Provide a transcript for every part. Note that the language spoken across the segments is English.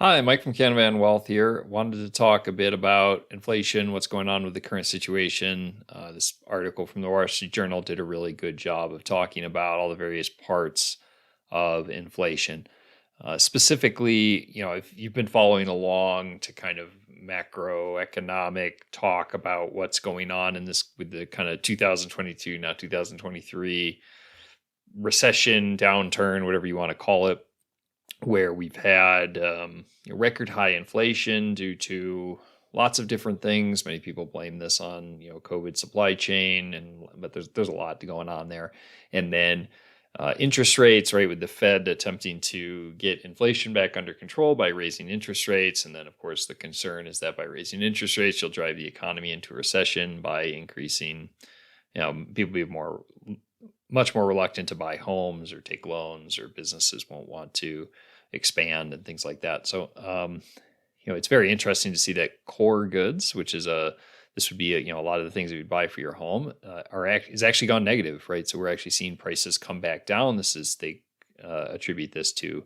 Hi, Mike from Canavan Wealth here. Wanted to talk a bit about inflation, what's going on with the current situation. This article from the Wall Street Journal did a really good job of talking about all the various parts of inflation. Specifically, if you've been following along to kind of macroeconomic talk about what's going on in this with the kind of 2022, now 2023 recession, downturn, whatever you want to call it, where we've had record high inflation due to lots of different things. Many people blame this on COVID supply chain, but there's a lot going on there. And then interest rates, right, with the Fed attempting to get inflation back under control by raising interest rates. And then, of course, the concern is that by raising interest rates, you'll drive the economy into a recession by increasing, people be much more reluctant to buy homes or take loans, or businesses won't want to expand and things like that. So, it's very interesting to see that core goods, which is this would be a lot of the things that you'd buy for your home, is actually gone negative, right? So we're actually seeing prices come back down. They attribute this to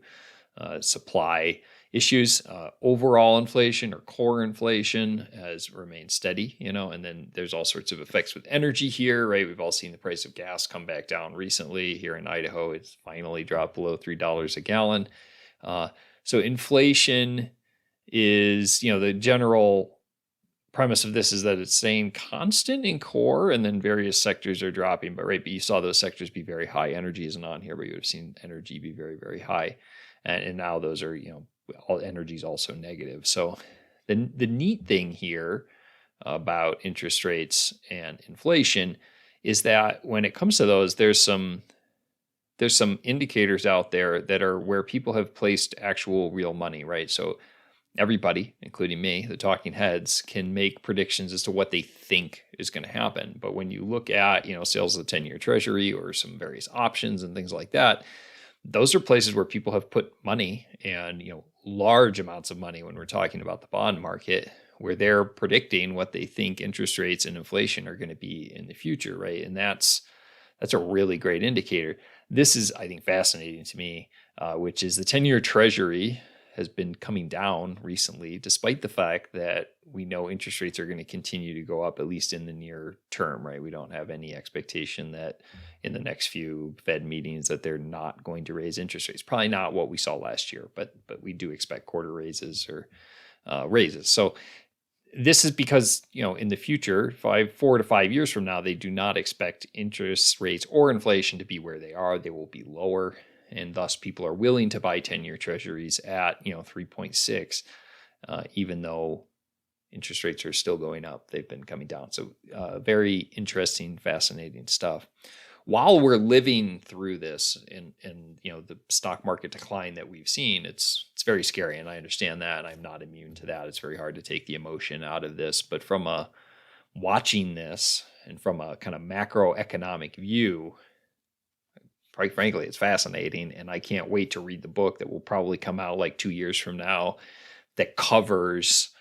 supply issues. Overall inflation, or core inflation, has remained steady, and then there's all sorts of effects with energy here, right? We've all seen the price of gas come back down recently. Here in Idaho, it's finally dropped below $3 a gallon. So inflation is, the general premise of this is that it's staying constant in core, and then various sectors are dropping. But you saw those sectors be very high. Energy isn't on here, but you would have seen energy be very, very high. And now those are, all energy is also negative. So the neat thing here about interest rates and inflation is that when it comes to those, there's some indicators out there that are where people have placed actual real money, right? So everybody, including me, the talking heads, can make predictions as to what they think is going to happen. But when you look at, sales of the 10-year treasury or some various options and things like that, those are places where people have put money, and, large amounts of money when we're talking about the bond market, where they're predicting what they think interest rates and inflation are going to be in the future, right? And that's a really great indicator. This is, I think, fascinating to me, which is the 10-year treasury has been coming down recently, despite the fact that we know interest rates are going to continue to go up, at least in the near term, right? We don't have any expectation that in the next few Fed meetings that they're not going to raise interest rates. Probably not what we saw last year, but we do expect quarter raises or raises. So this is because, in the future, 4 to 5 years from now, they do not expect interest rates or inflation to be where they are. They will be lower. And thus people are willing to buy 10-year treasuries at, 3.6, even though interest rates are still going up. They've been coming down. So very interesting, fascinating stuff. While we're living through this and the stock market decline that we've seen, it's very scary. And I understand that. And I'm not immune to that. It's very hard to take the emotion out of this. But from watching this and from a kind of macroeconomic view, quite frankly, it's fascinating, and I can't wait to read the book that will probably come out like 2 years from now that covers,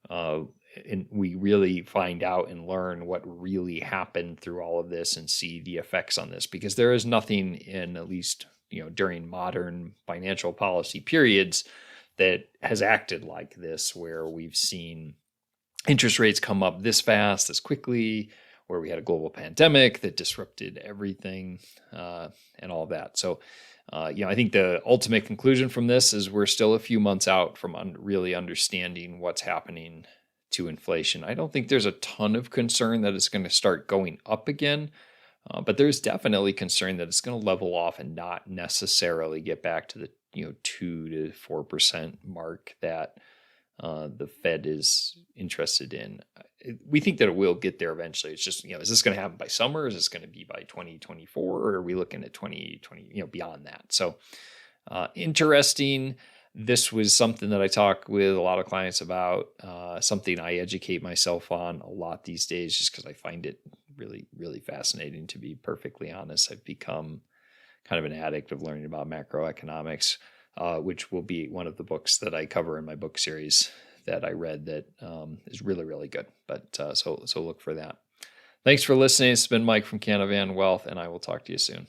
and we really find out and learn what really happened through all of this and see the effects on this, because there is nothing in, at least, during modern financial policy periods, that has acted like this, where we've seen interest rates come up this fast, this quickly, where we had a global pandemic that disrupted everything, and all of that. So, I think the ultimate conclusion from this is we're still a few months out from really understanding what's happening to inflation. I don't think there's a ton of concern that it's going to start going up again, but there's definitely concern that it's going to level off and not necessarily get back to the 2 to 4% mark that the Fed is interested in. We think that it will get there eventually. It's just, is this going to happen by summer? Is this going to be by 2024? Or are we looking at 2020, beyond that? So interesting. This was something that I talk with a lot of clients about, something I educate myself on a lot these days, just because I find it really, really fascinating, to be perfectly honest. I've become kind of an addict of learning about macroeconomics, which will be one of the books that I cover in my book series that I read that is really, really good. But so look for that. Thanks for listening. It's been Mike from Canavan Wealth, and I will talk to you soon.